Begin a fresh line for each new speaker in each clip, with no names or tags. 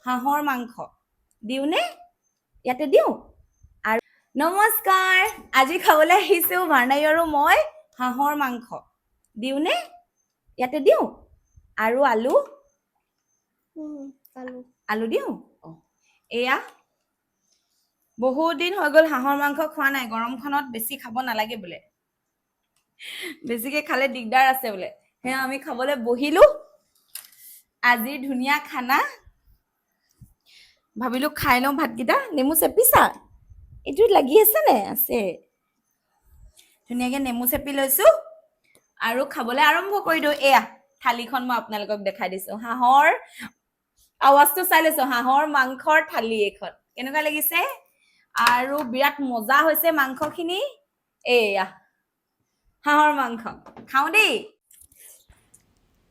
হাঁহৰ মাংস দিওঁনে ইয়াতে দিওঁ আৰু নমস্কাৰ আজি খাবলৈ আহিছোঁ ভাৰ্ণাই আৰু মই হাঁহৰ মাংস দিওঁনে ইয়াতে দিওঁ আৰু আলু আলু দিওঁ এয়া বহুত দিন হৈ গ'ল হাঁহৰ মাংস খোৱা নাই গৰমখনত বেছি খাব নালাগে বোলে বেছিকে খালে দিগদাৰ আছে বোলে সেয়া আমি খাবলৈ বহিলো আজি ধুনীয়া খানা ভাবিলো খাই লওঁ ভাতকেইটা নেমু চেপিছা এইটো লাগি আছে নে আছে ধুনীয়াকৈ নেমু চেপি লৈছো আৰু খাবলৈ আৰম্ভ কৰি দিওঁ এয়া থালিখন মই আপোনালোকক দেখাই দিছো হাঁহৰ আৱাজটো চাই লৈছো হাঁহৰ মাংসৰ থালি এখন কেনেকুৱা লাগিছে আৰু বিৰাট মজা হৈছে মাংসখিনি এয়া হাঁহৰ মাংস খাওঁ দেই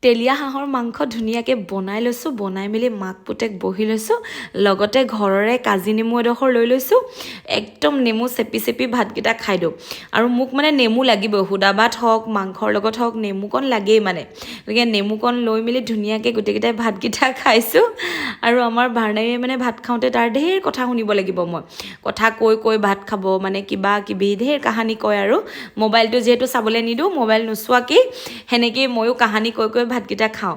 তেলীয়া হাঁহৰ মাংস ধুনীয়াকৈ বনাই লৈছোঁ বনাই মেলি মাক পুতেক বহি লৈছোঁ লগতে ঘৰৰে কাজি নেমু এডোখৰ লৈ লৈছোঁ একদম নেমু চেপি চেপি ভাতকেইটা খাই দিওঁ আৰু মোক মানে নেমু লাগিবই সুদা ভাত হওক মাংসৰ লগত হওক নেমুকণ লাগেই মানে গতিকে নেমুকণ লৈ মেলি ধুনীয়াকৈ গোটেইকেইটাই ভাতকেইটা খাইছোঁ আৰু আমাৰ ভাৰ্ণাইয়ে মানে ভাত খাওঁতে তাৰ ঢেৰ কথা শুনিব লাগিব মই কথা কৈ কৈ ভাত খাব মানে কিবা কিবি ঢেৰ কাহানী কয় আৰু মোবাইলটো যিহেতু চাবলৈ নিদিওঁ মোবাইল নোচোৱাকেই সেনেকেই ময়ো কাহানী কৈ কৈ ভাতকেইটা খাওঁ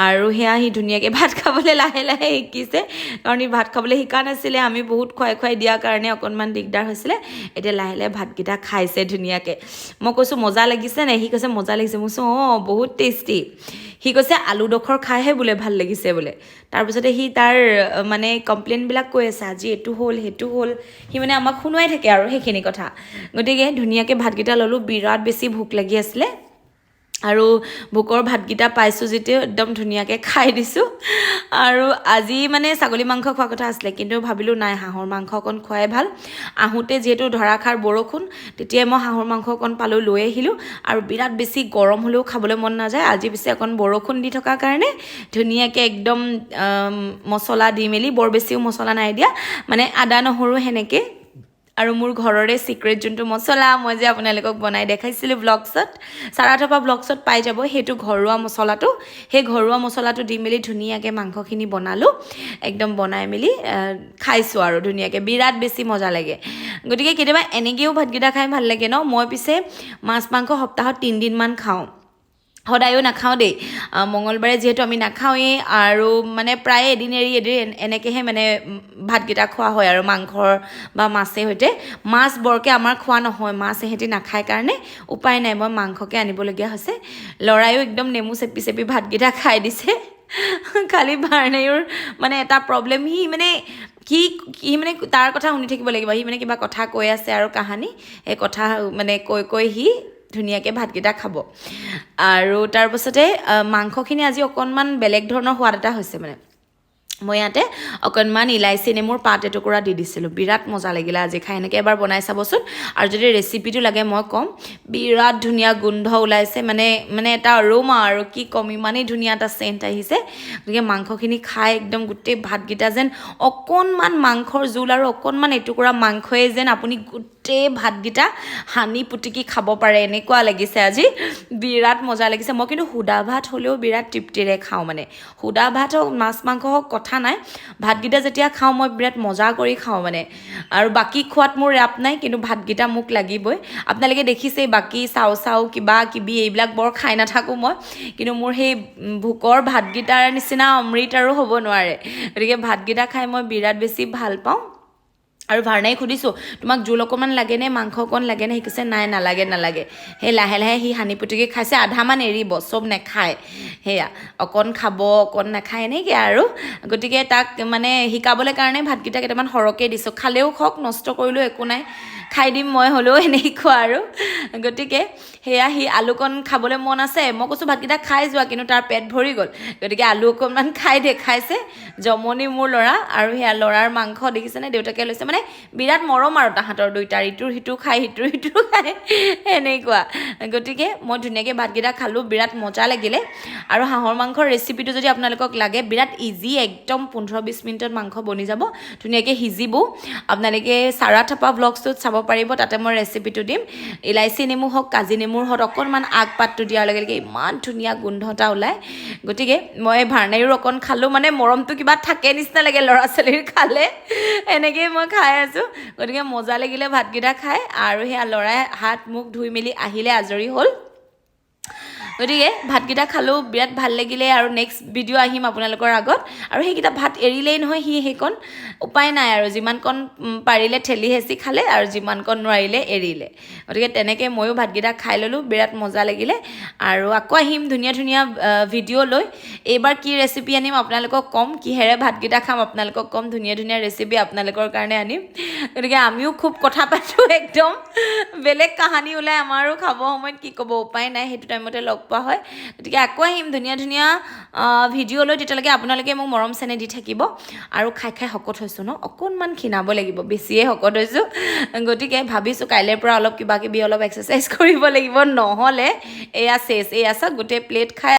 আৰু সেয়া সি ধুনীয়াকৈ ভাত খাবলৈ লাহে লাহে শিকিছে কাৰণ সি ভাত খাবলৈ শিকা নাছিলে আমি বহুত খুৱাই খুৱাই দিয়াৰ কাৰণে অকণমান দিগদাৰ হৈছিলে এতিয়া লাহে লাহে ভাতকেইটা খাইছে ধুনীয়াকৈ মই কৈছোঁ মজা লাগিছে নে সি কৈছে মজা লাগিছে মই কৈছোঁ অঁ বহুত টেষ্টি সি কৈছে আলুডোখৰ খাইহে বোলে ভাল লাগিছে বোলে তাৰপিছতে সি তাৰ মানে কমপ্লেইনবিলাক কৈ আছে আজি এইটো হ'ল সেইটো হ'ল সি মানে আমাক শুনোৱাই থাকে আৰু সেইখিনি কথা গতিকে ধুনীয়াকৈ ভাতকেইটা ল'লোঁ বিৰাট বেছি ভোক লাগি আছিলে আৰু ভোকৰ ভাতকেইটা পাইছোঁ যেতিয়া একদম ধুনীয়াকৈ খাই দিছোঁ আৰু আজি মানে ছাগলী মাংস খোৱা কথা আছিলে কিন্তু ভাবিলোঁ নাই হাঁহৰ মাংস অকণ খোৱাই ভাল আহোঁতে যিহেতু ধৰাষাৰ বৰষুণ তেতিয়াই মই হাঁহৰ মাংস অকণ পালোঁ লৈ আহিলোঁ আৰু বিৰাট বেছি গৰম হ'লেও খাবলৈ মন নাযায় আজি পিছে অকণ বৰষুণ দি থকাৰ কাৰণে ধুনীয়াকৈ একদম মছলা দি মেলি বৰ বেছিও মছলা নাই দিয়া মানে আদা নহৰু সেনেকৈ আৰু মোৰ ঘৰৰে সিক্ৰেট যোনটো মছলা মই যে আপোনালোকক বনাই দেখাইছিলোঁ ব্লগছত চাৰাথপা ব্লগছত পাই যাব সেইটো ঘৰুৱা মছলাটো সেই ঘৰুৱা মছলাটো দি মেলি ধুনীয়াকৈ মাংসখিনি বনালোঁ একদম বনাই মেলি খাইছোঁ আৰু ধুনীয়াকৈ বিৰাট বেছি মজা লাগে গতিকে কেতিয়াবা এনেকৈও ভাতকেইটা খাই ভাল লাগে ন মই পিছে মাছ মাংস সপ্তাহত 3 দিনমান খাওঁ সদায়ো নাখাওঁ দেই মঙলবাৰে যিহেতু আমি নাখাওঁৱেই আৰু মানে প্ৰায় এদিন এৰি এদিন এনেকৈহে মানে ভাতকেইটা খোৱা হয় আৰু মাংসৰ বা মাছে সৈতে মাছ বৰকৈ আমাৰ খোৱা নহয় মাছ এহেঁতি নাখায় কাৰণে উপায় নাই মই মাংসকে আনিবলগীয়া হৈছে ল'ৰায়ো একদম নেমু চেপি চেপি ভাতকেইটা খাই দিছে খালি ভাৰ্ণাইৰ মানে এটা প্ৰব্লেম সি মানে তাৰ কথা শুনি থাকিব লাগিব সি মানে কিবা কথা কৈ আছে আৰু কাহানী সেই কথা মানে কৈ কৈ সি ধুনীয়াকৈ ভাতকেইটা খাব আৰু তাৰপাছতে মাংসখিনি আজি অকণমান বেলেগ ধৰণৰ সোৱাদ এটা হৈছে মানে মই ইয়াতে অকণমান ইলাইচি নেমুৰ পাত এটুকুৰা দি দিছিলোঁ বিৰাট মজা লাগিলে আজি খাই এনেকৈ এবাৰ বনাই চাবচোন আৰু যদি ৰেচিপিটো লাগে মই ক'ম বিৰাট ধুনীয়া গোন্ধ ওলাইছে মানে এটা অৰোমা আৰু কি ক'ম ইমানেই ধুনীয়া এটা চেণ্ট আহিছে গতিকে মাংসখিনি খাই একদম গোটেই ভাতকেইটা যেন অকণমান মাংসৰ জোল আৰু অকণমান এটুকুৰা মাংসই যেন আপুনি গোটেই ভাতকেইটা সানি পুটিকি খাব পাৰে এনেকুৱা লাগিছে আজি বিৰাট মজা লাগিছে মই কিন্তু সুদা ভাত হ'লেও বিৰাট তৃপ্তিৰে খাওঁ মানে সুদা ভাত হওক মাছ মাংস হওক কথা নাই ভাতকেইটা যেতিয়া খাওঁ মই বিৰাট মজা কৰি খাওঁ মানে আৰু বাকী খোৱাত মোৰ ৰাপ নাই কিন্তু ভাতকেইটা মোক লাগিবই আপোনালোকে দেখিছেই বাকী চাও কিবা কিবি এইবিলাক বৰ খাই নাথাকোঁ মই কিন্তু মোৰ সেই ভোকৰ ভাতকেইটাৰ নিচিনা অমৃত আৰু হ'ব নোৱাৰে গতিকে ভাতকেইটা খাই মই বিৰাট বেছি ভাল পাওঁ আৰু ভাৰ্ণাই সুধিছোঁ তোমাক জোল অকণমান লাগেনে মাংস অকণ লাগেনে সি কৈছে নাই নালাগে সেই লাহে লাহে সি সানি পুটিকি খাইছে আধামান এৰিব চব নাখায় সেয়া অকণ খাব অকণ নাখায় এনেকৈ আৰু গতিকে তাক মানে শিকাবলৈ কাৰণে ভাতকেইটা কেইটামান সৰহকৈ দিছোঁ খালেও খাওক নষ্ট কৰিলেও একো নাই খাই দিম মই হ'লেও এনেকুৱা আৰু গতিকে সেয়া সি আলুকণ খাবলৈ মন আছে মই কৈছোঁ ভাতকেইটা খাই যোৱা কিন্তু তাৰ পেট ভৰি গ'ল গতিকে আলু অকণমান খাই দেখাইছে জমনি মোৰ ল'ৰা আৰু সেয়া ল'ৰাৰ মাংস দেখিছেনে দেউতাকে লৈছে মানে বিৰাট মৰম আৰু তাহাঁতৰ দুইটাৰ ইটোৰ সিটো খাই সিটোৰ খাই এনেকুৱা গতিকে মই ধুনীয়াকৈ ভাতকেইটা খালোঁ বিৰাট মজা লাগিলে আৰু হাঁহৰ মাংসৰ ৰেচিপিটো যদি আপোনালোকক লাগে বিৰাট ইজি একদম 15-20 মিনিটত মাংস বনি যাব ধুনীয়াকৈ সিজিবও আপোনালোকে চাৰা থাপা ব্লগছটোত চাব পাৰিব তাতে মই ৰেচিপিটো দিম ইলাইচি নেমু হওক কাজি নেমুৰ নেমুৰ অকণমান আগপাতটো দিয়াৰ লগে লগে ইমান ধুনীয়া গোন্ধ এটা ওলায় গতিকে মই ভাৰনাইৰো অকণ খালোঁ মানে মৰমটো কিবা থাকে নিচিনা লাগে ল'ৰা ছোৱালীৰ খালে এনেকৈয়ে মই খাই আছোঁ গতিকে মজা লাগিলে ভাতকেইটা খাই আৰু সেয়া ল'ৰাই হাত মুখ ধুই মেলি আহিলে আজৰি হ'ল গতিকে ভাতকেইটা খালোঁ বিৰাট ভাল লাগিলে আৰু নেক্সট ভিডিঅ' আহিম আপোনালোকৰ আগত আৰু সেইকেইটা ভাত এৰিলেই নহয় সেইকণ উপায় নাই আৰু যিমানকণ পাৰিলে ঠেলি হেঁচি খালে আৰু যিমানকণ নোৱাৰিলে এৰিলে গতিকে তেনেকৈ ময়ো ভাতকেইটা খাই ল'লোঁ বিৰাট মজা লাগিলে আৰু আকৌ আহিম ধুনীয়া ধুনীয়া ভিডিঅ' লৈ এইবাৰ কি ৰেচিপি আনিম আপোনালোকক ক'ম কিহেৰে ভাতকেইটা খাম আপোনালোকক ক'ম ধুনীয়া ধুনীয়া ৰেচিপি আপোনালোকৰ কাৰণে আনিম গতিকে আমিও খুব কথা পাতোঁ একদম বেলেগ কাহানী ওলাই আমাৰো খাব সময়ত কি ক'ব উপায় নাই সেইটো টাইমতে লগ পোৱা হয় গতিকে আকৌ আহিম ধুনীয়া ধুনীয়া ভিডিঅ' লৈ তেতিয়ালৈকে আপোনালোকে মোক মৰম চেনেহ দি থাকিব আৰু খাই খাই শকত হৈছোঁ ন অকণমান ক্ষীণাব লাগিব বেছিয়ে শকত হৈছোঁ গতিকে ভাবিছোঁ কাইলৈৰ পৰা অলপ কিবা কিবি অলপ এক্সাৰচাইজ কৰিব লাগিব নহ'লে এয়া চেচ এয়া চাওক গোটেই প্লেট খাই